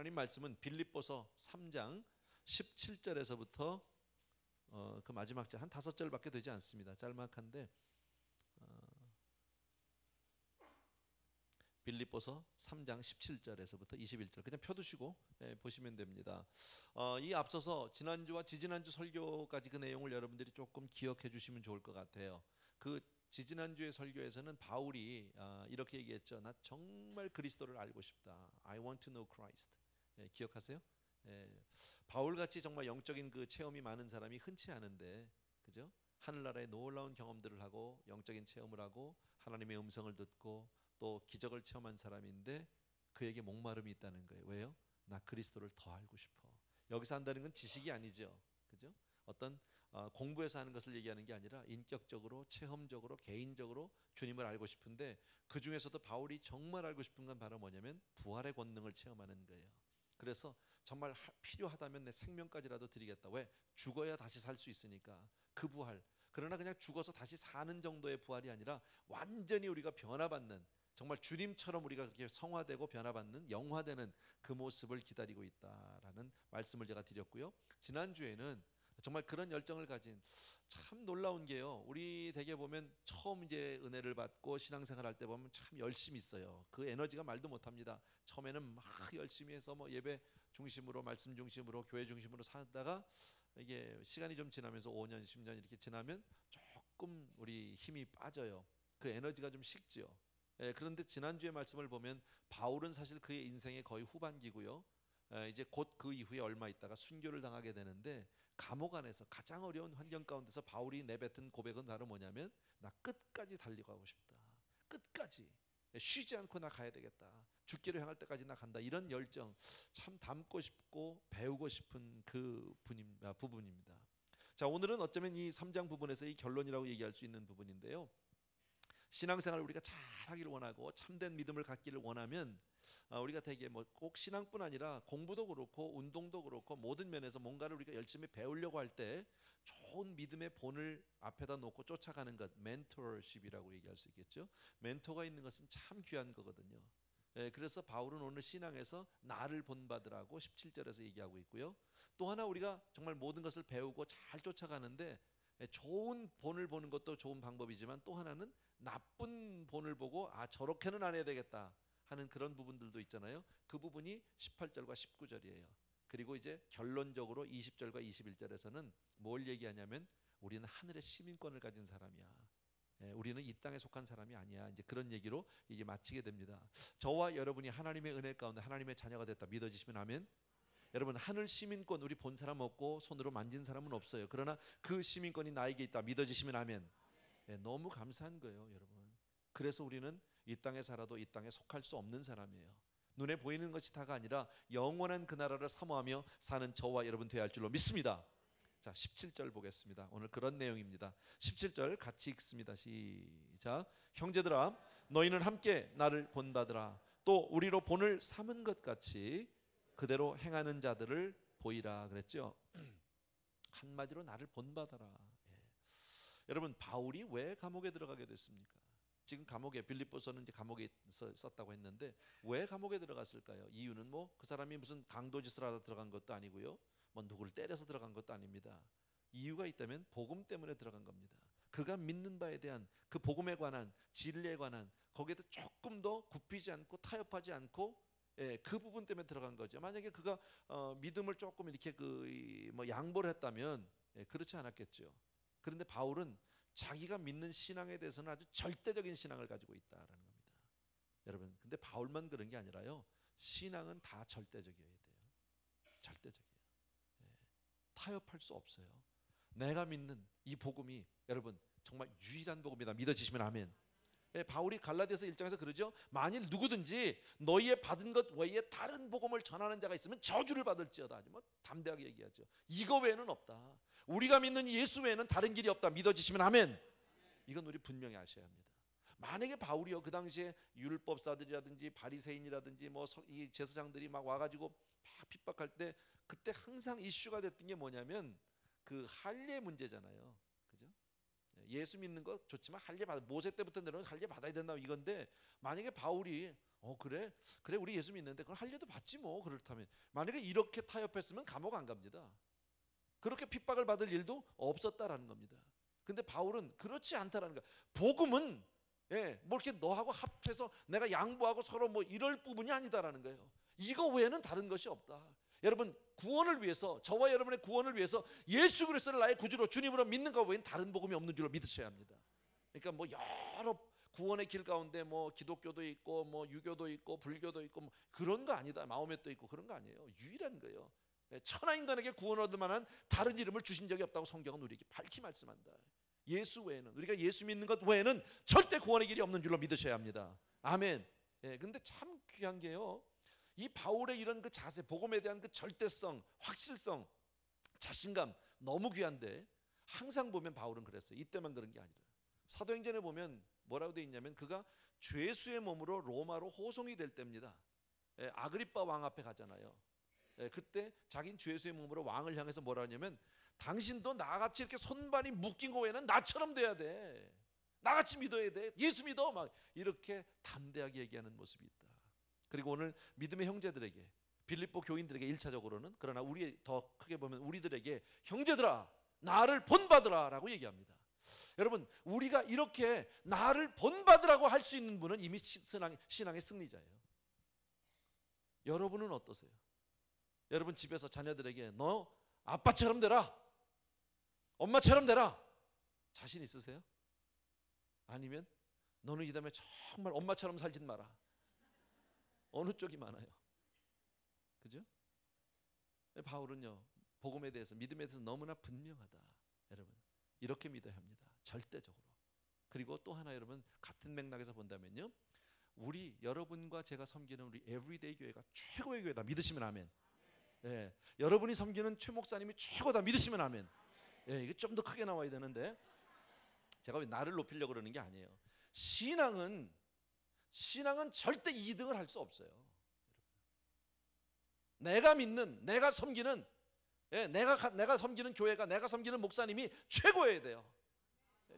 하나님 말씀은 빌립보서 3장 17절에서부터 그 마지막 절 한 5절밖에 되지 않습니다. 짤막한데 빌립보서 3장 17절에서부터 21절 그냥 펴두시고 보시면 됩니다. 이 앞서서 지난주와 지지난주 설교까지 그 내용을 여러분들이 조금 기억해 주시면 좋을 것 같아요. 그 지지난주의 설교에서는 바울이 이렇게 얘기했죠. 나 정말 그리스도를 알고 싶다. I want to know Christ. 기억하세요? 바울같이 정말 영적인 그 체험이 많은 사람이 흔치 않은데, 그죠? 하늘나라의 놀라운 경험들을 하고 영적인 체험을 하고 하나님의 음성을 듣고 또 기적을 체험한 사람인데 그에게 목마름이 있다는 거예요. 왜요? 나 그리스도를 더 알고 싶어. 여기서 한다는 건 지식이 아니죠, 그죠? 어떤 공부해서 하는 것을 얘기하는 게 아니라 인격적으로, 체험적으로, 개인적으로 주님을 알고 싶은데 그 중에서도 바울이 정말 알고 싶은 건 바로 뭐냐면 부활의 권능을 체험하는 거예요. 그래서 정말 필요하다면 내 생명까지라도 드리겠다. 왜? 죽어야 다시 살 수 있으니까. 그 부활. 그러나 그냥 죽어서 다시 사는 정도의 부활이 아니라 완전히 우리가 변화받는, 정말 주님처럼 우리가 그렇게 성화되고 변화받는, 영화되는 그 모습을 기다리고 있다라는 말씀을 제가 드렸고요. 지난주에는 정말 그런 열정을 가진, 참 놀라운 게요, 우리 대개 보면 처음 이제 은혜를 받고 신앙생활 할 때 보면 참 열심히 있어요. 그 에너지가 말도 못합니다. 처음에는 막 열심히 해서 뭐 예배 중심으로, 말씀 중심으로, 교회 중심으로 살다가 이게 시간이 좀 지나면서 5년 10년 이렇게 지나면 조금 우리 힘이 빠져요. 그 에너지가 좀 식지요. 그런데 지난주의 말씀을 보면 바울은 사실 그의 인생의 거의 후반기고요, 이제 곧 그 이후에 얼마 있다가 순교를 당하게 되는데, 감옥 안에서 가장 어려운 환경 가운데서 바울이 내뱉은 고백은 바로 뭐냐면, 나 끝까지 달려가고 싶다. 끝까지 쉬지 않고 나 가야 되겠다. 죽기로 향할 때까지 나 간다. 이런 열정, 참 담고 싶고 배우고 싶은 그 부분입니다. 자, 오늘은 어쩌면 이 3장 부분에서 이 결론이라고 얘기할 수 있는 부분인데요, 신앙생활을 우리가 잘 하기를 원하고 참된 믿음을 갖기를 원하면 우리가 되게 뭐 꼭 신앙뿐 아니라 공부도 그렇고 운동도 그렇고 모든 면에서 뭔가를 우리가 열심히 배우려고 할 때 좋은 믿음의 본을 앞에다 놓고 쫓아가는 것, 멘토십이라고 얘기할 수 있겠죠. 멘토가 있는 것은 참 귀한 거거든요. 그래서 바울은 오늘 신앙에서 나를 본받으라고 17절에서 얘기하고 있고요. 또 하나 우리가 정말 모든 것을 배우고 잘 쫓아가는데 좋은 본을 보는 것도 좋은 방법이지만 또 하나는 나쁜 본을 보고 저렇게는 안 해야 되겠다 하는 그런 부분들도 있잖아요. 그 부분이 18절과 19절이에요. 그리고 이제 결론적으로 20절과 21절에서는 뭘 얘기하냐면 우리는 하늘의 시민권을 가진 사람이야. 우리는 이 땅에 속한 사람이 아니야. 이제 그런 얘기로 이게 마치게 됩니다. 저와 여러분이 하나님의 은혜 가운데 하나님의 자녀가 됐다 믿어지시면 아멘. 여러분, 하늘 시민권 우리 본 사람 없고 손으로 만진 사람은 없어요. 그러나 그 시민권이 나에게 있다 믿어지시면 아멘. 너무 감사한 거예요, 여러분. 그래서 우리는 이 땅에 살아도 이 땅에 속할 수 없는 사람이에요. 눈에 보이는 것이 다가 아니라 영원한 그 나라를 사모하며 사는 저와 여러분 되어야 할 줄로 믿습니다. 자, 17절 보겠습니다. 오늘 그런 내용입니다. 17절 같이 읽습니다. 시작. 형제들아, 너희는 함께 나를 본받으라. 또 우리로 본을 삼은 것 같이 그대로 행하는 자들을 보이라 그랬죠. 한마디로 나를 본받아라. 여러분, 바울이 왜 감옥에 들어가게 됐습니까? 지금 감옥에, 빌립보서는 이제 감옥에 썼다고 했는데 왜 감옥에 들어갔을까요? 이유는 뭐 그 사람이 무슨 강도짓을 하다 들어간 것도 아니고요, 뭐 누구를 때려서 들어간 것도 아닙니다. 이유가 있다면 복음 때문에 들어간 겁니다. 그가 믿는 바에 대한 그 복음에 관한, 진리에 관한, 거기에도 조금 더 굽히지 않고 타협하지 않고 그 부분 때문에 들어간 거죠. 만약에 그가 믿음을 조금 이렇게 뭐 양보를 했다면 그렇지 않았겠죠. 그런데 바울은 자기가 믿는 신앙에 대해서는 아주 절대적인 신앙을 가지고 있다라는 겁니다. 여러분, 근데 바울만 그런 게 아니라요, 신앙은 다 절대적이어야 돼요. 절대적이에요. 타협할 수 없어요. 내가 믿는 이 복음이 여러분 정말 유일한 복음이다 믿어지시면 아멘. 바울이 갈라디아서 1장에서 그러죠. 만일 누구든지 너희의 받은 것 외에 다른 복음을 전하는 자가 있으면 저주를 받을지어다. 뭐 담대하게 얘기하죠. 이거 외에는 없다. 우리가 믿는 예수 외에는 다른 길이 없다 믿어지시면 아멘. 이건 우리 분명히 아셔야 합니다. 만약에 바울이요, 그 당시에 율법사들이라든지 바리새인이라든지 뭐 이 제사장들이 막 와가지고 막 핍박할 때 그때 항상 이슈가 됐던 게 뭐냐면 그 할례 문제잖아요, 그죠? 예수 믿는 거 좋지만 할례 받아, 모세 때부터 내려온 할례 받아야 된다 이건데, 만약에 바울이 그래? 그래, 우리 예수 믿는데 그럼 할례도 받지 뭐. 그렇다면 만약에 이렇게 타협했으면 감옥 안 갑니다. 그렇게 핍박을 받을 일도 없었다라는 겁니다. 근데 바울은 그렇지 않다라는 거야. 복음은 뭐 이렇게 너하고 합해서 내가 양보하고 서로 뭐 이럴 부분이 아니다라는 거예요. 이거 외에는 다른 것이 없다. 여러분, 구원을 위해서, 저와 여러분의 구원을 위해서 예수 그리스도를 나의 구주로 주님으로 믿는 것 외에는 다른 복음이 없는 줄로 믿으셔야 합니다. 그러니까 뭐 여러 구원의 길 가운데 뭐 기독교도 있고 뭐 유교도 있고 불교도 있고 뭐 그런 거 아니다. 마호멧도 있고 그런 거 아니에요. 유일한 거예요. 천하 인간에게 구원 얻을 만한 다른 이름을 주신 적이 없다고 성경은 우리에게 밝히 말씀한다. 예수 외에는, 우리가 예수 믿는 것 외에는 절대 구원의 길이 없는 줄로 믿으셔야 합니다. 아멘. 근데 참 귀한 게요, 이 바울의 이런 그 자세, 복음에 대한 그 절대성, 확실성, 자신감 너무 귀한데 항상 보면 바울은 그랬어요. 이때만 그런 게 아니라 사도행전에 보면 뭐라고 되어 있냐면 그가 죄수의 몸으로 로마로 호송이 될 때입니다. 아그리빠 왕 앞에 가잖아요. 그때 자기는 죄수의 몸으로 왕을 향해서 뭐라 하냐면 당신도 나같이 이렇게 손발이 묶인 거 외에는 나처럼 돼야 돼. 나같이 믿어야 돼. 예수 믿어. 막 이렇게 담대하게 얘기하는 모습이 있다. 그리고 오늘 믿음의 형제들에게, 빌립보 교인들에게 1차적으로는, 그러나 우리 더 크게 보면 우리들에게 형제들아 나를 본받으라 라고 얘기합니다. 여러분, 우리가 이렇게 나를 본받으라고 할 수 있는 분은 이미 신앙의 승리자예요. 여러분은 어떠세요? 여러분 집에서 자녀들에게 너 아빠처럼 되라, 엄마처럼 되라, 자신 있으세요? 아니면 너는 이 다음에 정말 엄마처럼 살진 마라, 어느 쪽이 많아요? 그죠? 바울은요, 복음에 대해서, 믿음에 대해서 너무나 분명하다. 여러분, 이렇게 믿어야 합니다. 절대적으로. 그리고 또 하나, 여러분, 같은 맥락에서 본다면요, 우리 여러분과 제가 섬기는 우리 에브리데이 교회가 최고의 교회다. 믿으시면 아멘. 여러분이 섬기는 최 목사님이 최고다. 믿으시면 아멘. 이게 좀 더 크게 나와야 되는데 제가 왜 나를 높이려고 그러는 게 아니에요. 신앙은 절대 2등을 할 수 없어요. 내가 믿는, 내가 섬기는, 내가 섬기는 교회가, 내가 섬기는 목사님이 최고여야 돼요.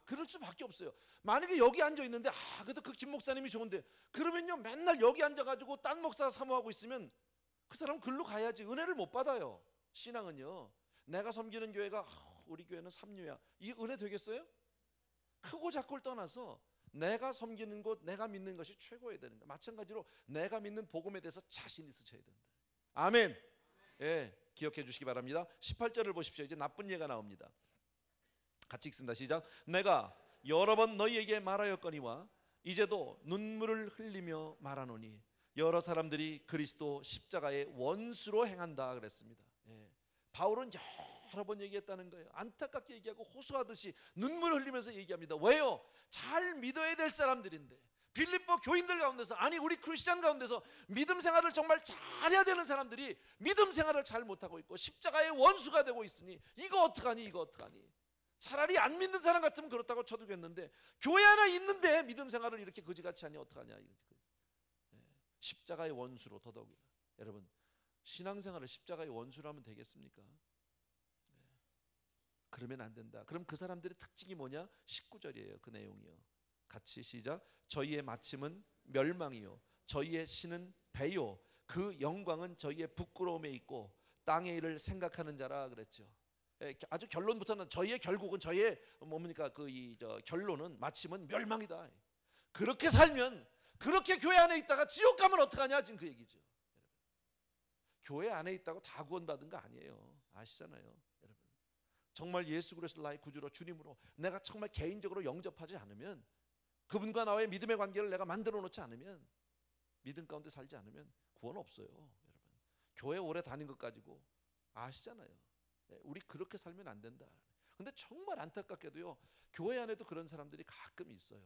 그럴 수밖에 없어요. 만약에 여기 앉아 있는데 그래도 그 김 목사님이 좋은데, 그러면요 맨날 여기 앉아가지고 딴 목사 사모하고 있으면 그 사람 글로 가야지 은혜를 못 받아요. 신앙은요, 내가 섬기는 교회가 우리 교회는 삼류야, 이 은혜 되겠어요? 크고 작고를 떠나서 내가 섬기는 곳, 내가 믿는 것이 최고여야 되는 거예요. 마찬가지로 내가 믿는 복음에 대해서 자신 있으셔야 된다. 아멘. 기억해 주시기 바랍니다. 18절을 보십시오. 이제 나쁜 예가 나옵니다. 같이 읽습니다. 시작. 내가 여러 번 너희에게 말하였거니와 이제도 눈물을 흘리며 말하노니 여러 사람들이 그리스도 십자가의 원수로 행한다 그랬습니다. 바울은 여러 번 얘기했다는 거예요. 안타깝게 얘기하고 호소하듯이 눈물을 흘리면서 얘기합니다. 왜요? 잘 믿어야 될 사람들인데, 빌립보 교인들 가운데서, 아니 우리 크리스찬 가운데서 믿음 생활을 정말 잘해야 되는 사람들이 믿음 생활을 잘 못하고 있고 십자가의 원수가 되고 있으니 이거 어떡하니, 이거 어떡하니. 차라리 안 믿는 사람 같으면 그렇다고 쳐두겠는데 교회 하나 있는데 믿음 생활을 이렇게 거지같이 하니 어떡하냐. 십자가의 원수로 더더욱이나. 여러분, 신앙생활을 십자가의 원수로 하면 되겠습니까? 그러면 안 된다. 그럼 그 사람들의 특징이 뭐냐? 19절이에요. 그 내용이요. 같이 시작. 저희의 마침은 멸망이요 저희의 신은 배요 그 영광은 저희의 부끄러움에 있고 땅의 일을 생각하는 자라 그랬죠. 아주 결론부터는 저희의 결국은, 저희의 뭡니까, 결론은, 마침은 멸망이다. 그렇게 살면, 그렇게 교회 안에 있다가 지옥 가면 어떡하냐, 지금 그 얘기죠. 교회 안에 있다고 다 구원받은 거 아니에요. 아시잖아요. 여러분, 정말 예수 그리스도 나의 구주로, 주님으로 내가 정말 개인적으로 영접하지 않으면, 그분과 나의 믿음의 관계를 내가 만들어 놓지 않으면, 믿음 가운데 살지 않으면 구원 없어요. 여러분, 교회 오래 다닌 것 가지고 아시잖아요. 우리 그렇게 살면 안 된다. 근데 정말 안타깝게도요, 교회 안에도 그런 사람들이 가끔 있어요.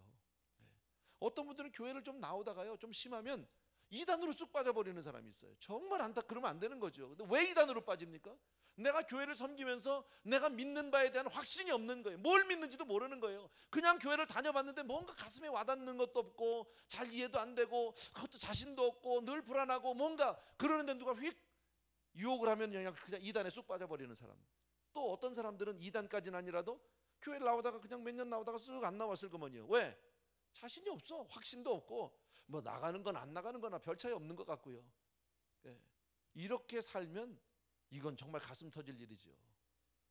어떤 분들은 교회를 좀 나오다가요, 좀 심하면 이단으로 쑥 빠져버리는 사람이 있어요. 정말 그러면 안 되는 거죠. 근데 왜 이단으로 빠집니까? 내가 교회를 섬기면서 내가 믿는 바에 대한 확신이 없는 거예요. 뭘 믿는지도 모르는 거예요. 그냥 교회를 다녀봤는데 뭔가 가슴에 와닿는 것도 없고 잘 이해도 안 되고 그것도 자신도 없고 늘 불안하고 뭔가 그러는데 누가 휙 유혹을 하면 그냥 이단에 쑥 빠져버리는 사람. 또 어떤 사람들은 이단까지는 아니라도 교회를 나오다가 그냥 몇 년 나오다가 쑥 안 나왔을 거면요. 왜? 자신이 없어. 확신도 없고 뭐 나가는 건 안 나가는 거나 별 차이 없는 것 같고요. 예. 이렇게 살면 이건 정말 가슴 터질 일이죠.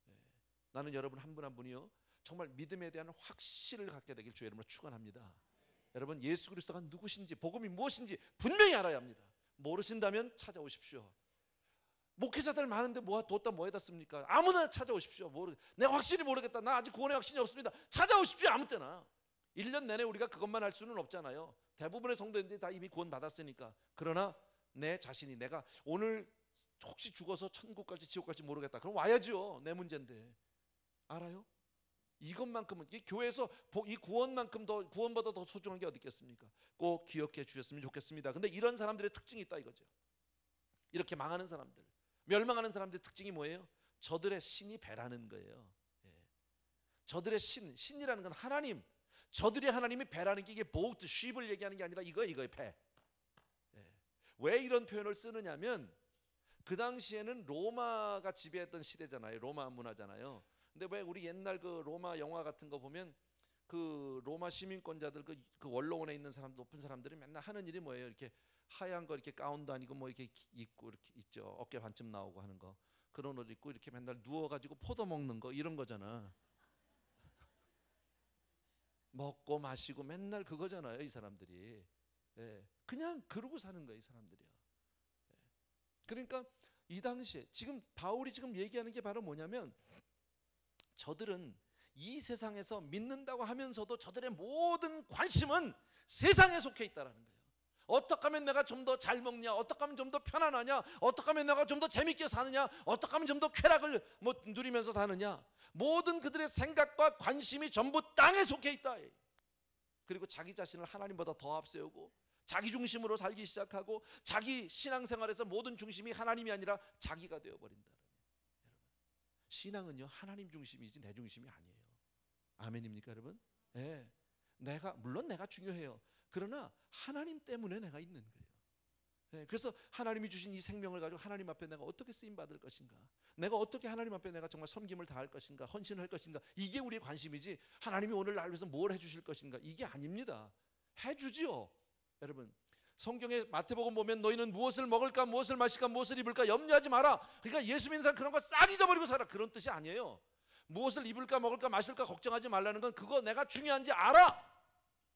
예. 나는 여러분 한 분 한 분이요 정말 믿음에 대한 확신을 갖게 되길 주의 이름으로 축원합니다. 여러분 예수 그리스도가 누구신지 복음이 무엇인지 분명히 알아야 합니다. 모르신다면 찾아오십시오. 목회자들 많은데 뒀다 뭐에다 씁니까? 아무나 찾아오십시오. 내가 확실히 모르겠다. 나 아직 구원의 확신이 없습니다. 찾아오십시오. 아무 때나. 1년 내내 우리가 그것만 할 수는 없잖아요. 대부분의 성도인들이 다 이미 구원 받았으니까. 그러나 내 자신이 내가 오늘 혹시 죽어서 천국 갈지 지옥 갈지 모르겠다. 그럼 와야죠. 내 문제인데. 알아요? 이것만큼은 이 교회에서 이 구원만큼 더 구원보다 더 소중한 게 어디 있겠습니까? 꼭 기억해 주셨으면 좋겠습니다. 근데 이런 사람들의 특징이 있다 이거죠. 이렇게 망하는 사람들, 멸망하는 사람들의 특징이 뭐예요? 저들의 신이 배라는 거예요. 예. 저들의 신이라는 건 하나님. 저들의 하나님이 배라는 게 이게 보트, 쉽을 얘기하는 게 아니라 이거의 배. 예. 왜 이런 표현을 쓰느냐면 그 당시에는 로마가 지배했던 시대잖아요. 로마 문화잖아요. 근데 왜 우리 옛날 그 로마 영화 같은 거 보면 그 로마 시민권자들 그 원로원에 있는 사람 높은 사람들이 맨날 하는 일이 뭐예요? 이렇게 하얀 거 이렇게 가운도 아니고 뭐 이렇게 입고 이렇게 있죠. 어깨 반쯤 나오고 하는 거. 그런 옷 입고 이렇게 맨날 누워 가지고 포도 먹는 거 이런 거잖아. 먹고 마시고 맨날 그거잖아요, 이 사람들이. 예. 그냥 그러고 사는 거예요, 이 사람들이요. 예. 그러니까 이 당시에 지금 바울이 지금 얘기하는 게 바로 뭐냐면 저들은 이 세상에서 믿는다고 하면서도 저들의 모든 관심은 세상에 속해 있다라는 거예요. 어떻게 하면 내가 좀 더 잘 먹냐? 어떻게 하면 좀 더 편안하냐? 어떻게 하면 내가 좀 더 재밌게 사느냐? 어떻게 하면 좀 더 쾌락을 누리면서 사느냐? 모든 그들의 생각과 관심이 전부 땅에 속해 있다. 그리고 자기 자신을 하나님보다 더 앞세우고 자기 중심으로 살기 시작하고 자기 신앙생활에서 모든 중심이 하나님이 아니라 자기가 되어버린다. 신앙은요 하나님 중심이지 내 중심이 아니에요. 아멘입니까 여러분? 네. 물론 내가 중요해요. 그러나 하나님 때문에 내가 있는 거예요. 네. 그래서 하나님이 주신 이 생명을 가지고 하나님 앞에 내가 어떻게 쓰임 받을 것인가, 내가 어떻게 하나님 앞에 내가 정말 섬김을 다할 것인가, 헌신을 할 것인가, 이게 우리의 관심이지 하나님이 오늘 나를 위해서 뭘 해주실 것인가 이게 아닙니다. 해주지요. 여러분 성경에 마태복음 보면 너희는 무엇을 먹을까 무엇을 마실까 무엇을 입을까 염려하지 마라. 그러니까 예수 믿는 사람 그런 거 싹 잊어버리고 살아, 그런 뜻이 아니에요. 무엇을 입을까 먹을까 마실까 걱정하지 말라는 건 그거 내가 중요한지 알아.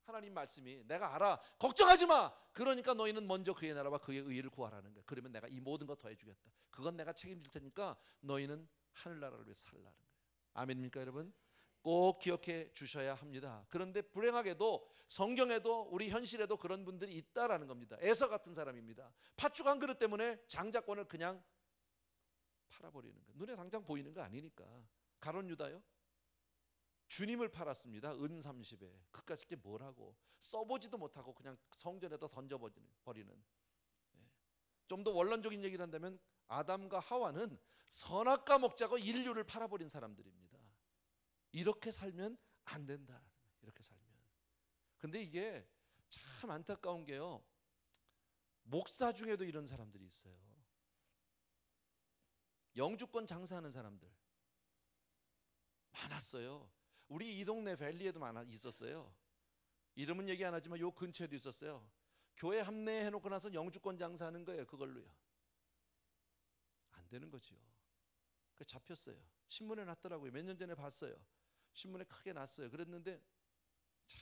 하나님 말씀이 내가 알아. 걱정하지 마. 그러니까 너희는 먼저 그의 나라와 그의 의를 구하라는 거야. 그러면 내가 이 모든 거 더해주겠다. 그건 내가 책임질 테니까 너희는 하늘나라를 위해서 살라는 거예요. 아멘입니까 여러분? 꼭 기억해 주셔야 합니다. 그런데 불행하게도 성경에도 우리 현실에도 그런 분들이 있다라는 겁니다. 에서 같은 사람입니다. 팥죽 한 그릇 때문에 장자권을 그냥 팔아버리는 거예요. 눈에 당장 보이는 거 아니니까. 가룟 유다요? 주님을 팔았습니다. 은 30에. 그까짓 게 뭐라고. 써보지도 못하고 그냥 성전에다 던져버리는. 좀 더 원론적인 얘기를 한다면 아담과 하와는 선악과 먹자고 인류를 팔아버린 사람들입니다. 이렇게 살면 안 된다. 이렇게 살면. 근데 이게 참 안타까운 게요. 목사 중에도 이런 사람들이 있어요. 영주권 장사하는 사람들 많았어요. 우리 이 동네 밸리에도 있었어요. 이름은 얘기 안 하지만 요 근처에도 있었어요. 교회 합례해놓고 나서 영주권 장사하는 거예요. 그걸로요. 안 되는 거죠. 그 잡혔어요. 신문에 났더라고요. 몇 년 전에 봤어요. 신문에 크게 났어요. 그랬는데 참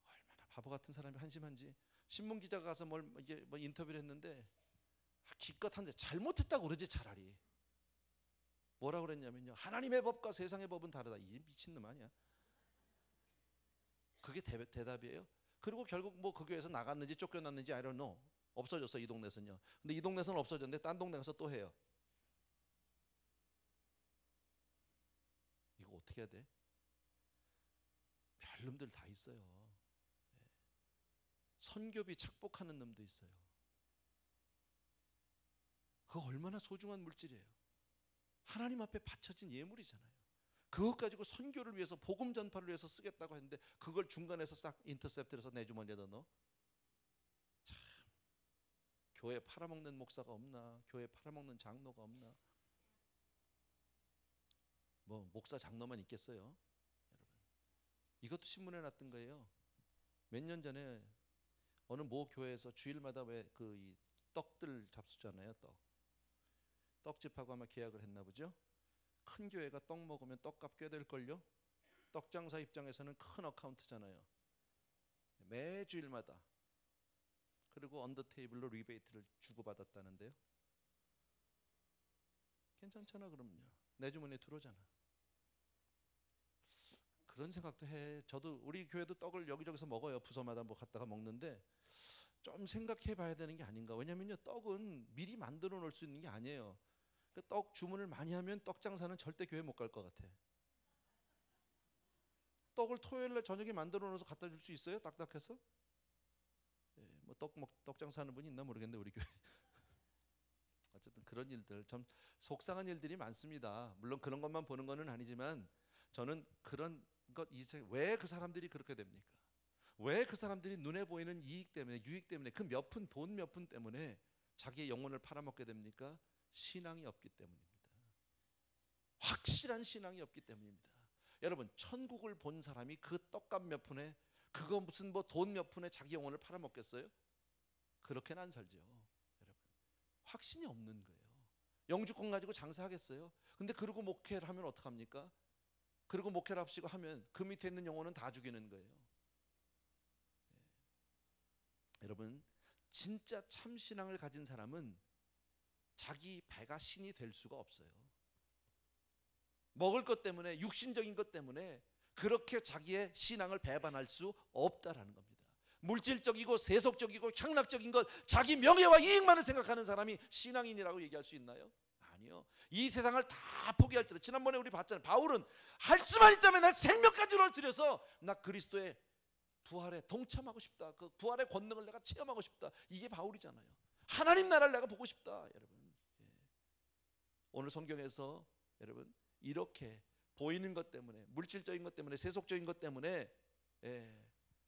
얼마나 바보 같은 사람이 한심한지. 신문 기자가 가서 뭐 인터뷰를 했는데 기껏 한데 잘못했다고 그러지 차라리. 뭐라고 그랬냐면요. 하나님의 법과 세상의 법은 다르다. 이 미친놈 아니야? 그게 대답이에요. 그리고 결국 뭐 그 교회에서 나갔는지 쫓겨났는지 I don't know. 없어졌어 이 동네에서는요. 근데 이 동네에서는 없어졌는데 딴 동네 가서 또 해요. 이거 어떻게 해야 돼? 별놈들 다 있어요. 선교비 착복하는 놈도 있어요. 그거 얼마나 소중한 물질이에요. 하나님 앞에 바쳐진 예물이잖아요. 그것 가지고 선교를 위해서 복음 전파를 위해서 쓰겠다고 했는데 그걸 중간에서 싹 인터셉트해서 내 주머니에다 넣어. 참 교회 팔아먹는 목사가 없나? 교회 팔아먹는 장로가 없나? 뭐 목사 장로만 있겠어요? 여러분 이것도 신문에 났던 거예요. 몇 년 전에 어느 모 교회에서 주일마다 왜 그 이 떡들 잡수잖아요. 떡집하고 아마 계약을 했나 보죠. 큰 교회가 떡 먹으면 떡값 꽤 될걸요. 떡 장사 입장에서는 큰 어카운트잖아요. 매 주일마다. 그리고 언더 테이블로 리베이트를 주고받았다는데요. 괜찮잖아. 그럼요. 내 주머니에 들어오잖아. 그런 생각도 해. 저도 우리 교회도 떡을 여기저기서 먹어요. 부서마다 뭐 갔다가 먹는데 좀 생각해 봐야 되는 게 아닌가. 왜냐면요, 떡은 미리 만들어 놓을 수 있는 게 아니에요. 그 떡 주문을 많이 하면 떡 장사는 절대 교회 못 갈 것 같아. 떡을 토요일 날 저녁에 만들어 놓아서 갖다 줄 수 있어요? 딱딱해서? 예, 뭐 떡 장사하는 분이 있나 모르겠는데 우리 교회. 어쨌든 그런 일들, 참 속상한 일들이 많습니다. 물론 그런 것만 보는 것은 아니지만 저는 그런 것, 왜 그 사람들이 그렇게 됩니까? 왜 그 사람들이 눈에 보이는 이익 때문에, 유익 때문에, 그 몇 푼, 돈 몇 푼 때문에 자기의 영혼을 팔아먹게 됩니까? 신앙이 없기 때문입니다. 확실한 신앙이 없기 때문입니다. 여러분, 천국을 본 사람이 그 떡값 몇 푼에, 그거 무슨 뭐 돈 몇 푼에 자기 영혼을 팔아먹겠어요? 그렇게는 안 살죠. 여러분, 확신이 없는 거예요. 영주권 가지고 장사하겠어요? 근데 그러고 목회를 하면 어떡합니까? 그리고 목회를 합시고 하면 그 밑에 있는 영혼은 다 죽이는 거예요. 여러분, 진짜 참 신앙을 가진 사람은 자기 배가 신이 될 수가 없어요. 먹을 것 때문에, 육신적인 것 때문에 그렇게 자기의 신앙을 배반할 수 없다라는 겁니다. 물질적이고 세속적이고 향락적인 것, 자기 명예와 이익만을 생각하는 사람이 신앙인이라고 얘기할 수 있나요? 아니요. 이 세상을 다 포기할지라도, 지난번에 우리 봤잖아요. 바울은 할 수만 있다면 나 생명까지 들여서 나 그리스도의 부활에 동참하고 싶다. 그 부활의 권능을 내가 체험하고 싶다. 이게 바울이잖아요. 하나님 나라를 내가 보고 싶다. 여러분, 오늘 성경에서 여러분 이렇게 보이는 것 때문에, 물질적인 것 때문에, 세속적인 것 때문에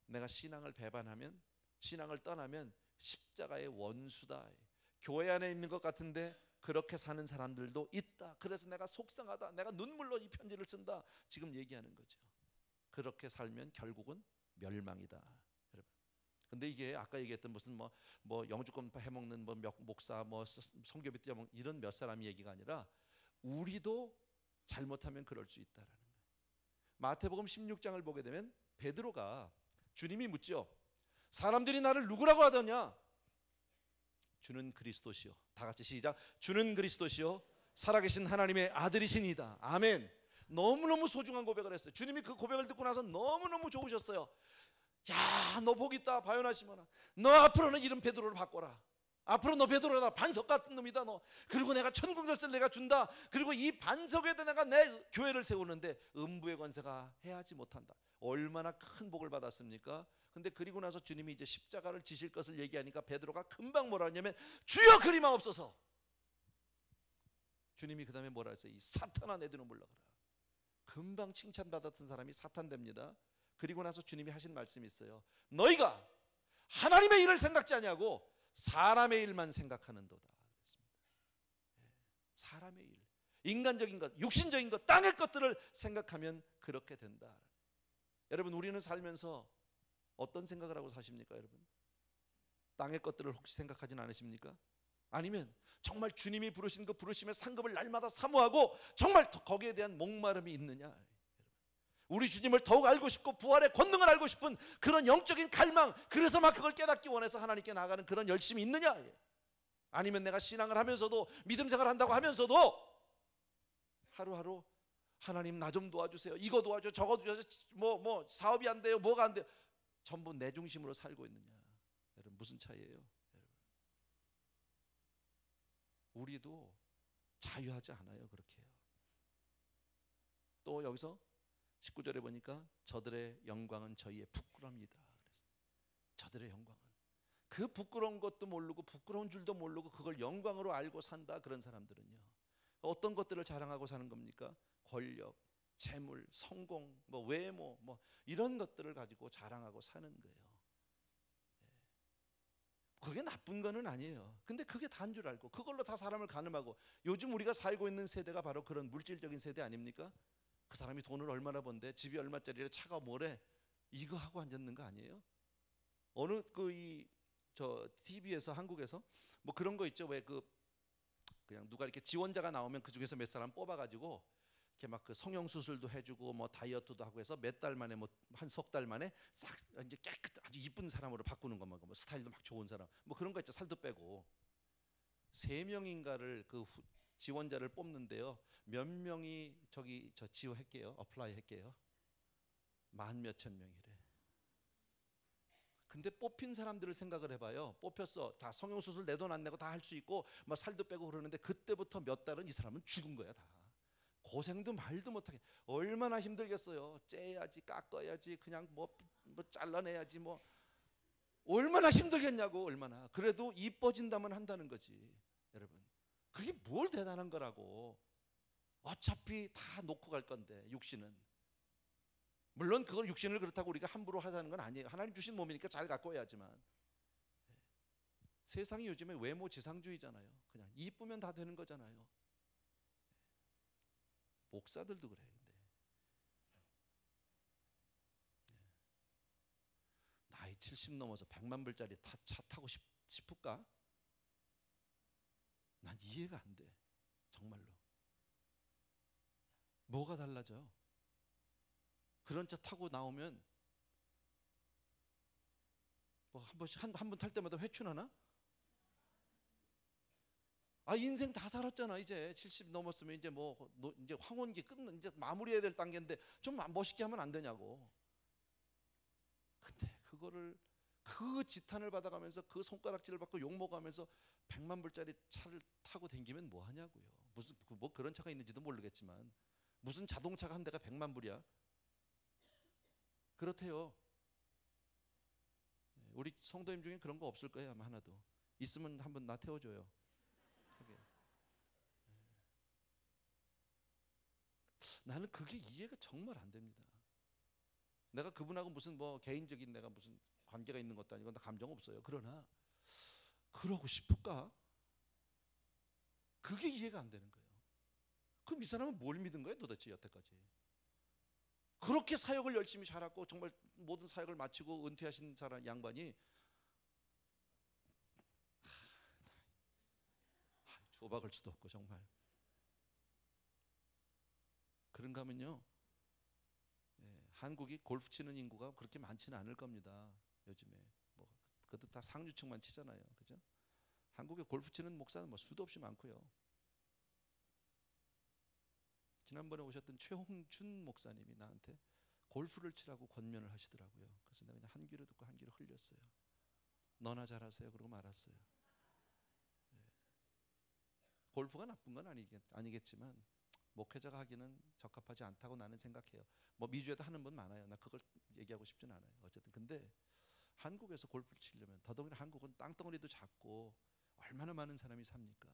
내가 신앙을 배반하면, 신앙을 떠나면 십자가의 원수다. 교회 안에 있는 것 같은데 그렇게 사는 사람들도 있다. 그래서 내가 속상하다. 내가 눈물로 이 편지를 쓴다. 지금 얘기하는 거죠. 그렇게 살면 결국은 멸망이다. 여러분. 근데 이게 아까 얘기했던 무슨 뭐 영주권 해먹는 뭐 목사, 뭐 성교비 떼먹는 이런 몇 사람이 얘기가 아니라 우리도 잘못하면 그럴 수 있다라는 거예요. 마태복음 16장을 보게 되면 베드로가, 주님이 묻죠. 사람들이 나를 누구라고 하더냐? 주는 그리스도시요. 다 같이 시작. 주는 그리스도시요 살아계신 하나님의 아들이시니다. 아멘. 너무너무 소중한 고백을 했어요. 주님이 그 고백을 듣고 나서 너무너무 좋으셨어요. 야, 너 복 있다. 바요나 시몬아, 너 앞으로는 이름 베드로를 바꿔라. 앞으로 너 베드로다. 반석 같은 놈이다 너. 그리고 내가 천국 열쇠를 내가 준다. 그리고 이 반석에다 내가 내 교회를 세우는데 음부의 권세가 해하지 못한다. 얼마나 큰 복을 받았습니까? 근데 그리고 나서 주님이 이제 십자가를 지실 것을 얘기하니까 베드로가 금방 뭐라 하냐면 주여 그리 마옵소서. 주님이 그 다음에 뭐라 했어요? 이 사탄아 내 뒤로 물러가라. 금방 칭찬받았던 사람이 사탄 됩니다. 그리고 나서 주님이 하신 말씀이 있어요. 너희가 하나님의 일을 생각지 아니하고 사람의 일만 생각하는도다. 사람의 일, 인간적인 것, 육신적인 것, 땅의 것들을 생각하면 그렇게 된다. 여러분, 우리는 살면서 어떤 생각을 하고 사십니까? 여러분, 땅의 것들을 혹시 생각하진 않으십니까? 아니면 정말 주님이 부르신 그 부르심의 상급을 날마다 사모하고 정말 거기에 대한 목마름이 있느냐? 우리 주님을 더욱 알고 싶고 부활의 권능을 알고 싶은 그런 영적인 갈망, 그래서 막 그걸 깨닫기 원해서 하나님께 나아가는 그런 열심이 있느냐? 아니면 내가 신앙을 하면서도, 믿음 생활을 한다고 하면서도 하루하루 하나님 나 좀 도와주세요, 이거 도와줘, 저거 도와줘, 뭐 사업이 안 돼요, 뭐가 안 돼요, 전부 내 중심으로 살고 있느냐? 여러분, 무슨 차이예요? 여러분, 우리도 자유하지 않아요. 그렇게 해요. 또 여기서 19절에 보니까 저들의 영광은 저희의 부끄러움이다. 저들의 영광은, 그 부끄러운 것도 모르고 부끄러운 줄도 모르고 그걸 영광으로 알고 산다. 그런 사람들은요, 어떤 것들을 자랑하고 사는 겁니까? 권력, 재물, 성공, 뭐 외모, 뭐 이런 것들을 가지고 자랑하고 사는 거예요. 그게 나쁜 거는 아니에요. 근데 그게 다인 줄 알고 그걸로 다 사람을 가늠하고, 요즘 우리가 살고 있는 세대가 바로 그런 물질적인 세대 아닙니까? 그 사람이 돈을 얼마나 번대, 집이 얼마짜리래, 차가 뭐래, 이거 하고 앉았는 거 아니에요? 어느 저 TV에서 한국에서 뭐 그런 거 있죠. 왜 그냥 누가 이렇게 지원자가 나오면 그 중에서 몇 사람 뽑아가지고 이렇게 막 그 성형 수술도 해주고 뭐 다이어트도 하고 해서 몇 달 만에 뭐 한 석 달 만에 싹 이제 깨끗 아주 이쁜 사람으로 바꾸는 거 뭐 스타일도 막 좋은 사람 뭐 그런 거 있죠. 살도 빼고 3명인가를 지원자를 뽑는데요. 몇 명이 저 지원할게요. 어플라이 할게요. 10,000몇천 명이래. 근데 뽑힌 사람들을 생각을 해봐요. 뽑혔어. 다 성형수술 내 돈 안 내고 다 할 수 있고 막 살도 빼고 그러는데 그때부터 몇 달은 이 사람은 죽은 거야 다. 고생도 말도 못하게 얼마나 힘들겠어요. 째야지 깎아야지 그냥 뭐 잘라내야지 뭐 얼마나 힘들겠냐고. 얼마나. 그래도 이뻐진다면 한다는 거지 여러분. 그게 뭘 대단한 거라고. 어차피 다 놓고 갈 건데 육신은. 물론 그걸 육신을 그렇다고 우리가 함부로 하자는 건 아니에요. 하나님 주신 몸이니까 잘 갖고 해야지만. 세상이 요즘에 외모 지상주의잖아요. 그냥 이쁘면 다 되는 거잖아요. 목사들도 그래. 근데 나이 70 넘어서 100만 불짜리 차 타고 싶을까? 난 이해가 안 돼. 정말로. 뭐가 달라져? 그런 차 타고 나오면 뭐 한 번씩 한 번 탈 때마다 회춘하나? 아 인생 다 살았잖아. 이제 70 넘었으면 이제 이제 황혼기 끝는 이제 마무리해야 될 단계인데 좀 멋있게 하면 안 되냐고. 근데 그거를 그 지탄을 받아가면서 그 손가락질을 받고 욕 먹으면서 100만 불짜리 차를 타고 다니면 뭐 하냐고요. 무슨 뭐 그런 차가 있는지도 모르겠지만 무슨 자동차가 한 대가 100만 불이야. 그렇대요. 우리 성도님 중에 그런 거 없을 거예요 아마 하나도. 있으면 한번 나 태워줘요. 나는 그게 이해가 정말 안 됩니다. 내가 그분하고 무슨 뭐 개인적인 내가 무슨 관계가 있는 것도 아니고 나 감정 없어요. 그러나 그러고 싶을까? 그게 이해가 안 되는 거예요. 그럼 이 사람은 뭘 믿은 거예요 도대체 여태까지? 그렇게 사역을 열심히 잘하고 정말 모든 사역을 마치고 은퇴하신 사람 양반이 조박을 수도 없고 정말 그런가 하면요 한국이 골프 치는 인구가 그렇게 많지는 않을 겁니다. 요즘에 뭐 그것도 다 상류층만 치잖아요. 그죠? 한국에 골프 치는 목사는 뭐 수도 없이 많고요. 지난번에 오셨던 최홍준 목사님이 나한테 골프를 치라고 권면을 하시더라고요. 그래서 내가 그냥 한 귀로 듣고 한 귀로 흘렸어요. 너나 잘하세요. 그러고 말았어요. 골프가 나쁜 건 아니겠지만 목회자가 하기는 적합하지 않다고 나는 생각해요. 뭐 미주에도 하는 분 많아요. 나 그걸 얘기하고 싶진 않아요. 어쨌든 근데 한국에서 골프를 치려면 더더군다나 한국은 땅덩어리도 작고 얼마나 많은 사람이 삽니까?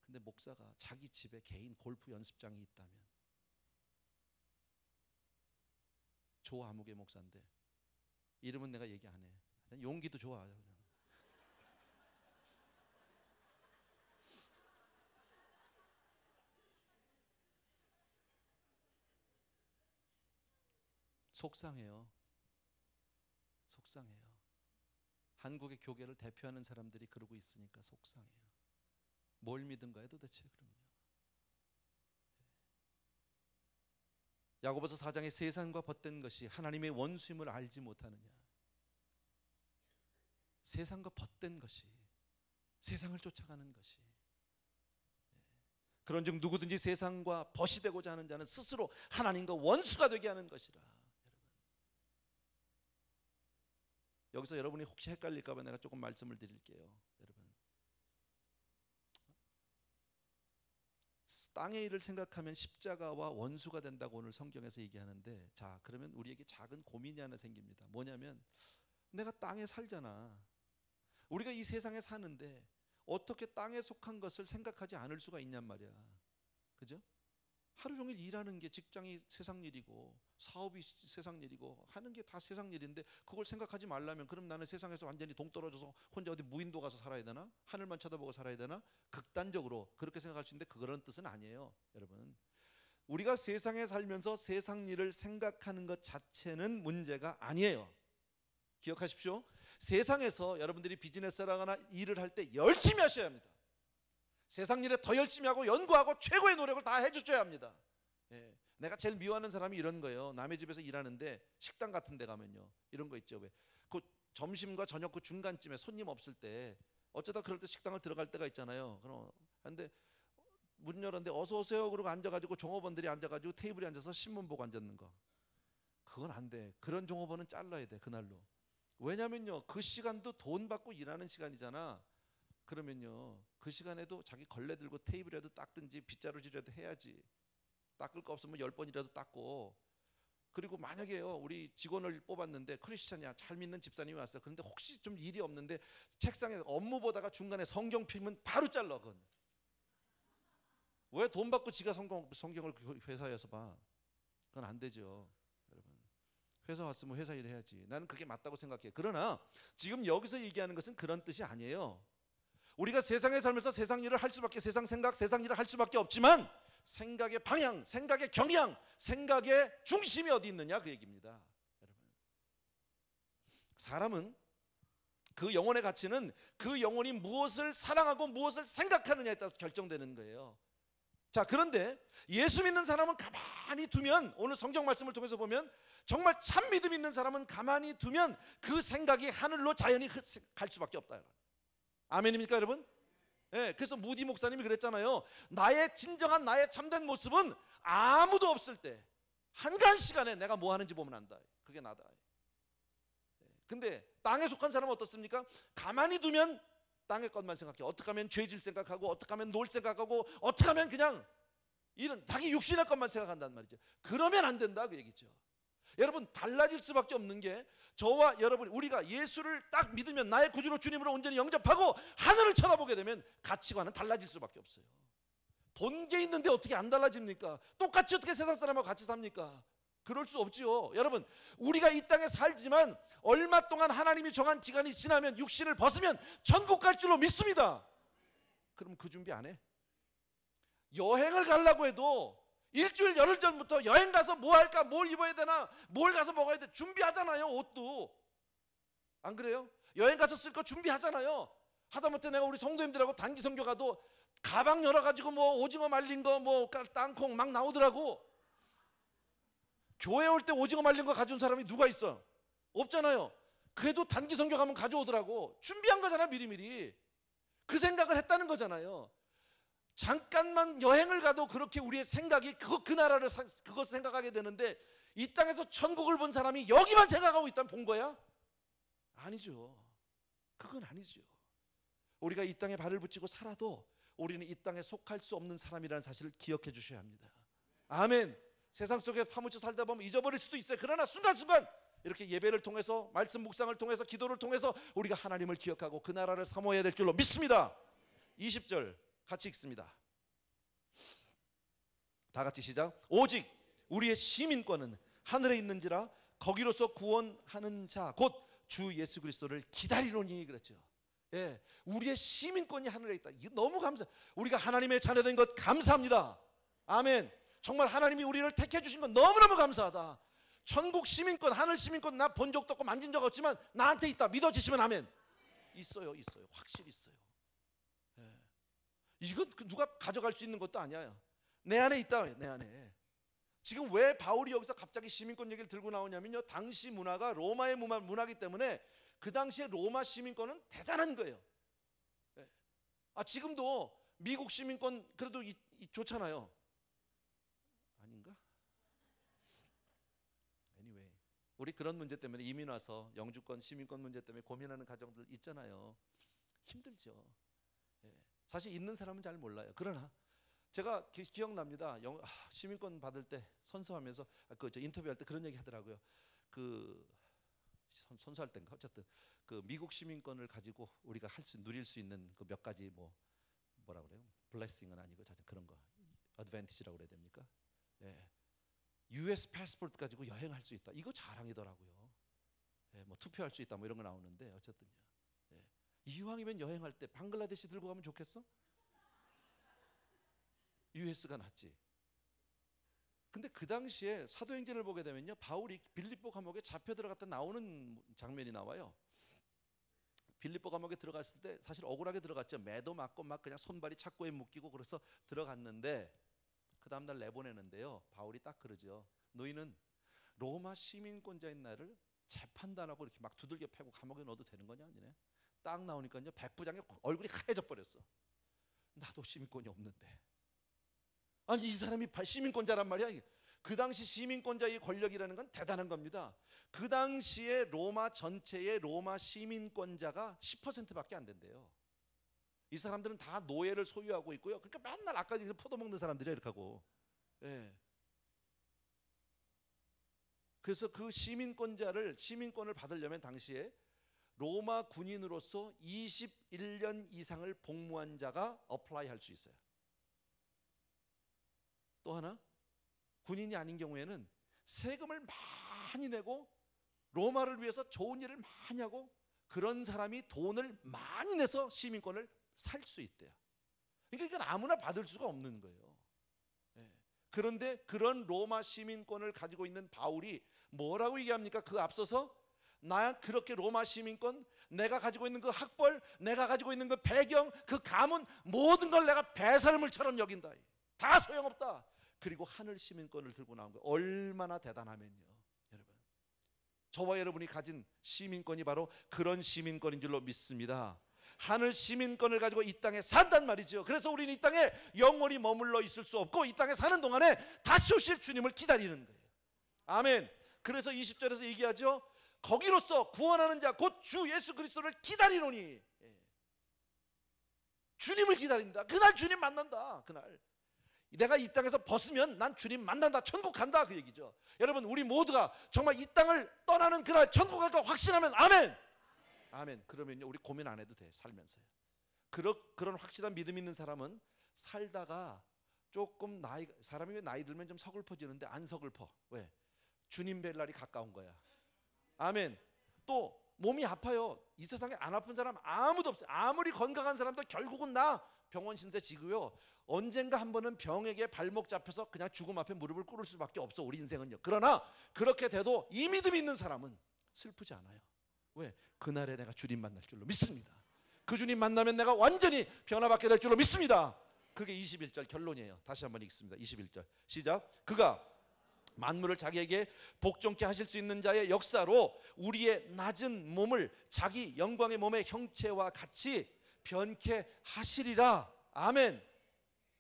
근데 목사가 자기 집에 개인 골프 연습장이 있다면 조아무개 목사인데 이름은 내가 얘기 안 해. 용기도 좋아. 속상해요. 속상해요. 한국의 교계를 대표하는 사람들이 그러고 있으니까 속상해요. 뭘 믿은가요 도대체 그러면요. 야고보서 4장에 세상과 벗된 것이 하나님의 원수임을 알지 못하느냐. 세상과 벗된 것이 세상을 쫓아가는 것이 그런즉 누구든지 세상과 벗이 되고자 하는 자는 스스로 하나님과 원수가 되게 하는 것이라. 여기서 여러분이 혹시 헷갈릴까 봐 내가 조금 말씀을 드릴게요. 여러분 땅의 일을 생각하면 십자가와 원수가 된다고 오늘 성경에서 얘기하는데 자 그러면 우리에게 작은 고민이 하나 생깁니다. 뭐냐면 내가 땅에 살잖아. 우리가 이 세상에 사는데 어떻게 땅에 속한 것을 생각하지 않을 수가 있냔 말이야. 그죠? 하루 종일 일하는 게 직장이 세상 일이고 사업이 세상 일이고 하는 게 다 세상 일인데 그걸 생각하지 말라면 그럼 나는 세상에서 완전히 동떨어져서 혼자 어디 무인도 가서 살아야 되나? 하늘만 쳐다보고 살아야 되나? 극단적으로 그렇게 생각할 수 있는데 그런 뜻은 아니에요. 여러분 우리가 세상에 살면서 세상 일을 생각하는 것 자체는 문제가 아니에요. 기억하십시오. 세상에서 여러분들이 비즈니스를 하거나 일을 할 때 열심히 하셔야 합니다. 세상 일에 더 열심히 하고 연구하고 최고의 노력을 다 해주셔야 합니다. 예. 내가 제일 미워하는 사람이 이런 거예요. 남의 집에서 일하는데 식당 같은 데 가면요, 이런 거 있죠. 왜? 그 점심과 저녁 그 중간쯤에 손님 없을 때 어쩌다 그럴 때 식당을 들어갈 때가 있잖아요. 그런데 문 열었는데 어서 오세요 그러고 앉아가지고 종업원들이 앉아가지고 테이블에 앉아서 신문 보고 앉았는 거, 그건 안 돼. 그런 종업원은 잘라야 돼, 그날로. 왜냐면요, 그 시간도 돈 받고 일하는 시간이잖아. 그러면요, 그 시간에도 자기 걸레 들고 테이블이라도 닦든지 빗자루질이라도 해야지. 닦을 거 없으면 10번이라도 닦고. 그리고 만약에요, 우리 직원을 뽑았는데 크리스찬이야, 잘 믿는 집사님이 왔어요. 그런데 혹시 좀 일이 없는데 책상에 업무 보다가 중간에 성경 펴면 바로 잘라. 그건 왜 돈 받고 지가 성경을 회사에서 봐? 그건 안 되죠. 여러분, 회사 왔으면 회사 일 해야지. 나는 그게 맞다고 생각해. 그러나 지금 여기서 얘기하는 것은 그런 뜻이 아니에요. 우리가 세상에 살면서 세상 일을 할 수밖에, 세상 생각, 세상 일을 할 수밖에 없지만 생각의 방향, 생각의 경향, 생각의 중심이 어디 있느냐, 그 얘기입니다. 여러분, 사람은 그 영혼의 가치는 그 영혼이 무엇을 사랑하고 무엇을 생각하느냐에 따라서 결정되는 거예요. 자, 그런데 예수 믿는 사람은 가만히 두면, 오늘 성경 말씀을 통해서 보면 정말 참 믿음 있는 사람은 가만히 두면 그 생각이 하늘로 자연히 갈 수밖에 없다. 아멘입니까 여러분? 네, 그래서 무디 목사님이 그랬잖아요. 나의 진정한, 나의 참된 모습은 아무도 없을 때 한가한 시간에 내가 뭐 하는지 보면 안다. 그게 나다. 근데 땅에 속한 사람은 어떻습니까? 가만히 두면 땅의 것만 생각해. 어떻게 하면 죄질 생각하고, 어떻게 하면 놀 생각하고, 어떻게 하면 그냥 이런 자기 육신의 것만 생각한단 말이죠. 그러면 안 된다, 그 얘기죠. 여러분, 달라질 수밖에 없는 게 저와 여러분, 우리가 예수를 딱 믿으면, 나의 구주로 주님으로 온전히 영접하고 하늘을 쳐다보게 되면 가치관은 달라질 수밖에 없어요. 본게 있는데 어떻게 안 달라집니까? 똑같이 어떻게 세상 사람하고 같이 삽니까? 그럴 수 없지요. 여러분, 우리가 이 땅에 살지만 얼마 동안 하나님이 정한 기간이 지나면, 육신을 벗으면 천국 갈 줄로 믿습니다. 그럼 그 준비 안 해? 여행을 가려고 해도 일주일 열흘 전부터 여행 가서 뭐 할까, 뭘 입어야 되나, 뭘 가서 먹어야 돼, 준비하잖아요. 옷도. 안 그래요? 여행 가서 쓸 거 준비하잖아요. 하다못해 내가 우리 성도님들하고 단기 선교 가도 가방 열어가지고 뭐 오징어 말린 거, 뭐 땅콩 막 나오더라고. 교회 올 때 오징어 말린 거 가져온 사람이 누가 있어? 없잖아요. 그래도 단기 선교 가면 가져오더라고. 준비한 거잖아, 미리미리. 그 생각을 했다는 거잖아요. 잠깐만 여행을 가도 그렇게 우리의 생각이 그 나라를, 그것을 생각하게 되는데, 이 땅에서 천국을 본 사람이 여기만 생각하고 있다면 본 거야? 아니죠. 그건 아니죠. 우리가 이 땅에 발을 붙이고 살아도 우리는 이 땅에 속할 수 없는 사람이라는 사실을 기억해 주셔야 합니다. 아멘. 세상 속에 파묻혀 살다 보면 잊어버릴 수도 있어요. 그러나 순간순간 이렇게 예배를 통해서, 말씀 묵상을 통해서, 기도를 통해서 우리가 하나님을 기억하고 그 나라를 사모해야 될 줄로 믿습니다. 20절 같이 읽습니다. 다 같이 시작. 오직 우리의 시민권은 하늘에 있는지라 거기로서 구원하는 자 곧 주 예수 그리스도를 기다리노니. 그렇죠. 예, 우리의 시민권이 하늘에 있다. 이거 너무 감사. 우리가 하나님의 자녀된 것 감사합니다. 아멘. 정말 하나님이 우리를 택해 주신 건 너무너무 감사하다. 천국 시민권, 하늘 시민권 나 본 적도 없고 만진 적 없지만 나한테 있다. 믿어지시면 아멘. 있어요, 있어요. 확실히 있어요. 예. 이건 누가 가져갈 수 있는 것도 아니야. 내 안에 있다. 내 안에. 지금 왜 바울이 여기서 갑자기 시민권 얘기를 들고 나오냐면요, 당시 문화가 로마의 문화이기 때문에 그 당시에 로마 시민권은 대단한 거예요. 예. 지금도 미국 시민권 그래도 좋잖아요. 아닌가? Anyway, 우리 그런 문제 때문에 이민 와서 영주권, 시민권 문제 때문에 고민하는 가정들 있잖아요. 힘들죠. 예. 사실 있는 사람은 잘 몰라요. 그러나 제가 기억납니다. 시민권 받을 때 선서하면서 저 인터뷰할 때 그런 얘기 하더라고요. 선서할 때인가 어쨌든 그 미국 시민권을 가지고 우리가 누릴 수 있는 그 몇 가지 뭐라 그래요? 블레싱은 아니고 그런 거, 어드밴티지라고 그래야 됩니까? 예. US 패스포트 가지고 여행할 수 있다. 이거 자랑이더라고요. 예, 뭐 투표할 수 있다 뭐 이런 거 나오는데 어쨌든요. 예. 이왕이면 여행할 때 방글라데시 들고 가면 좋겠어? US가 낫지. 근데 그 당시에 사도행전을 보게 되면요, 바울이 빌립보 감옥에 잡혀 들어갔다 나오는 장면이 나와요. 빌립보 감옥에 들어갔을 때 사실 억울하게 들어갔죠. 매도 맞고 막 그냥 손발이 착고에 묶이고 그래서 들어갔는데 그 다음날 내보내는데요, 바울이 딱 그러죠. 너희는 로마 시민권자인 나를 재판도 안 하고 이렇게 막 두들겨 패고 감옥에 넣어도 되는 거냐? 아니네. 딱 나오니까요, 백부장의 얼굴이 하얘져 버렸어. 나도 시민권이 없는데. 아니, 이 사람이 시민권자란 말이야. 그 당시 시민권자의 권력이라는 건 대단한 겁니다. 그 당시에 로마 전체의 로마 시민권자가 10%밖에 안 된대요. 이 사람들은 다 노예를 소유하고 있고요. 그러니까 맨날 아까 포도 먹는 사람들이야 이렇게 하고. 예. 그래서 그 시민권을 받으려면 당시에 로마 군인으로서 21년 이상을 복무한 자가 어플라이 할 수 있어요. 또 하나, 군인이 아닌 경우에는 세금을 많이 내고 로마를 위해서 좋은 일을 많이 하고 그런 사람이 돈을 많이 내서 시민권을 살 수 있대요. 그러니까 이건 아무나 받을 수가 없는 거예요. 그런데 그런 로마 시민권을 가지고 있는 바울이 뭐라고 얘기합니까? 그 앞서서 나 그렇게 로마 시민권, 내가 가지고 있는 그 학벌, 내가 가지고 있는 그 배경, 그 가문, 모든 걸 내가 배설물처럼 여긴다. 다 소용없다. 그리고 하늘 시민권을 들고 나온 거예요. 얼마나 대단하면요, 여러분. 저와 여러분이 가진 시민권이 바로 그런 시민권인 줄로 믿습니다. 하늘 시민권을 가지고 이 땅에 산단 말이죠. 그래서 우리는 이 땅에 영원히 머물러 있을 수 없고 이 땅에 사는 동안에 다시 오실 주님을 기다리는 거예요. 아멘. 그래서 20절에서 얘기하죠. 거기로서 구원하는 자 곧 주 예수 그리스도를 기다리노니. 주님을 기다린다. 그날 주님 만난다. 그날 내가 이 땅에서 벗으면 난 주님 만난다. 천국 간다. 그 얘기죠. 여러분, 우리 모두가 정말 이 땅을 떠나는 그날 천국 갈 거 확신하면 아멘. 아멘. 그러면요, 우리 고민 안 해도 돼. 살면서요. 그런 확실한 믿음 있는 사람은 살다가 조금 사람이 왜 나이 들면 좀 서글퍼지는데 안 서글퍼. 왜? 주님 뵐 날이 가까운 거야. 아멘. 또 몸이 아파요. 이 세상에 안 아픈 사람 아무도 없어요. 아무리 건강한 사람도 결국은 병원 신세 지고요, 언젠가 한 번은 병에게 발목 잡혀서 그냥 죽음 앞에 무릎을 꿇을 수밖에 없어, 우리 인생은요. 그러나 그렇게 돼도 이 믿음이 있는 사람은 슬프지 않아요. 왜? 그날에 내가 주님 만날 줄로 믿습니다. 그 주님 만나면 내가 완전히 변화받게 될 줄로 믿습니다. 그게 21절 결론이에요. 다시 한번 읽습니다. 21절 시작. 그가 만물을 자기에게 복종케 하실 수 있는 자의 역사로 우리의 낮은 몸을 자기 영광의 몸의 형체와 같이 변케 하시리라. 아멘.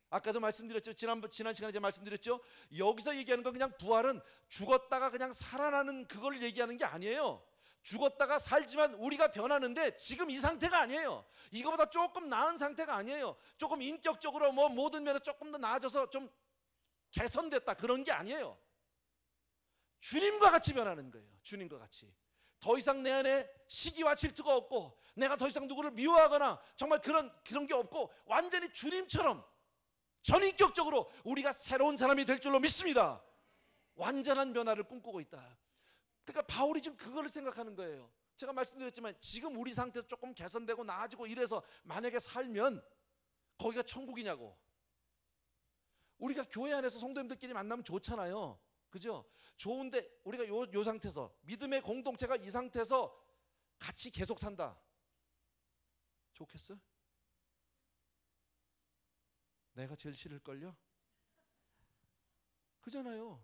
아까도 말씀드렸죠. 지난 시간에 제가 말씀드렸죠. 여기서 얘기하는 건 그냥 부활은 죽었다가 그냥 살아나는 그걸 얘기하는 게 아니에요. 죽었다가 살지만 우리가 변하는데 지금 이 상태가 아니에요. 이거보다 조금 나은 상태가 아니에요. 조금 인격적으로 모든 면에서 조금 더 나아져서 좀 개선됐다, 그런 게 아니에요. 주님과 같이 변하는 거예요. 주님과 같이. 더 이상 내 안에 시기와 질투가 없고 내가 더 이상 누구를 미워하거나 정말 그런 게 없고 완전히 주님처럼 전인격적으로 우리가 새로운 사람이 될 줄로 믿습니다. 완전한 변화를 꿈꾸고 있다. 그러니까 바울이 지금 그걸 생각하는 거예요. 제가 말씀드렸지만 지금 우리 상태에서 조금 개선되고 나아지고 이래서 만약에 살면 거기가 천국이냐고. 우리가 교회 안에서 성도님들끼리 만나면 좋잖아요. 그죠? 좋은데 우리가 요 상태에서 믿음의 공동체가 이 상태에서 같이 계속 산다. 좋겠어? 내가 제일 싫을걸요? 그잖아요.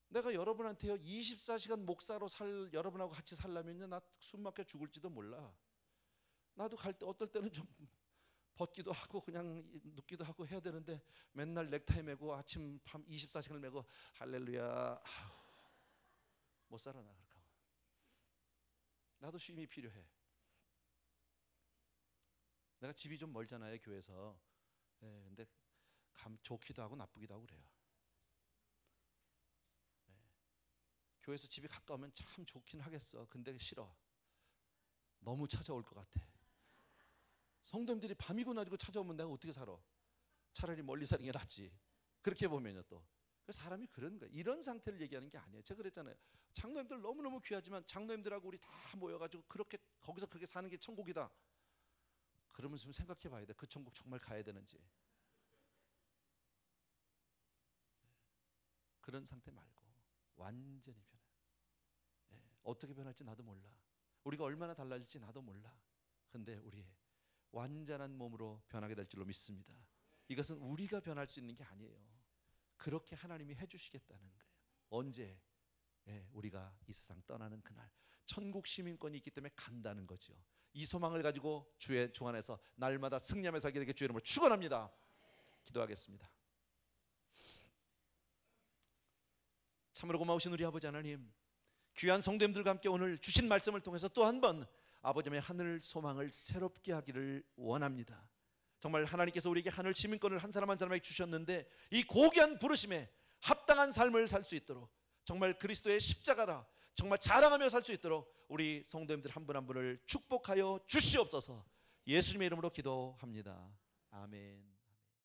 내가 여러분한테요 24시간 목사로 여러분하고 같이 살려면요 나 숨 막혀 죽을지도 몰라. 나도 갈 때 어떨 때는 좀 벗기도 하고 그냥 눕기도 하고 해야 되는데 맨날 넥타이 매고 아침 밤 24시간을 매고 할렐루야, 못 살아 나 그렇게 하고. 나도 쉼이 필요해. 내가 집이 좀 멀잖아요, 교회에서. 근데 좋기도 하고 나쁘기도 하고 그래요. 교회에서 집이 가까우면 참 좋긴 하겠어. 근데 싫어. 너무 찾아올 것 같아. 성도님들이 밤이고 낮이고 찾아오면 내가 어떻게 살아? 차라리 멀리 사는 게 낫지. 그렇게 보면요 또. 사람이 그런 거예요. 이런 상태를 얘기하는 게 아니에요. 제가 그랬잖아요. 장로님들 너무너무 귀하지만 장로님들하고 우리 다 모여가지고 그렇게 거기서 그렇게 사는 게 천국이다. 그러면 좀 생각해 봐야 돼. 그 천국 정말 가야 되는지. 그런 상태 말고 완전히 변해. 어떻게 변할지 나도 몰라. 우리가 얼마나 달라질지 나도 몰라. 근데 우리의 완전한 몸으로 변하게 될 줄로 믿습니다. 이것은 우리가 변할 수 있는 게 아니에요. 그렇게 하나님이 해주시겠다는 거예요. 언제? 우리가 이 세상 떠나는 그날. 천국 시민권이 있기 때문에 간다는 거죠. 이 소망을 가지고 주의 종 안에서 날마다 승리하며 살게 되게 주의 이름으로 축원합니다. 기도하겠습니다. 참으로 고마우신 우리 아버지 하나님, 귀한 성도님들과 함께 오늘 주신 말씀을 통해서 또 한 번 아버지의 하늘 소망을 새롭게 하기를 원합니다. 정말 하나님께서 우리에게 하늘 시민권을 한 사람 한 사람에게 주셨는데 이 고귀한 부르심에 합당한 삶을 살 수 있도록 정말 그리스도의 십자가라 정말 자랑하며 살 수 있도록 우리 성도님들 한 분 한 분을 축복하여 주시옵소서. 예수님의 이름으로 기도합니다. 아멘.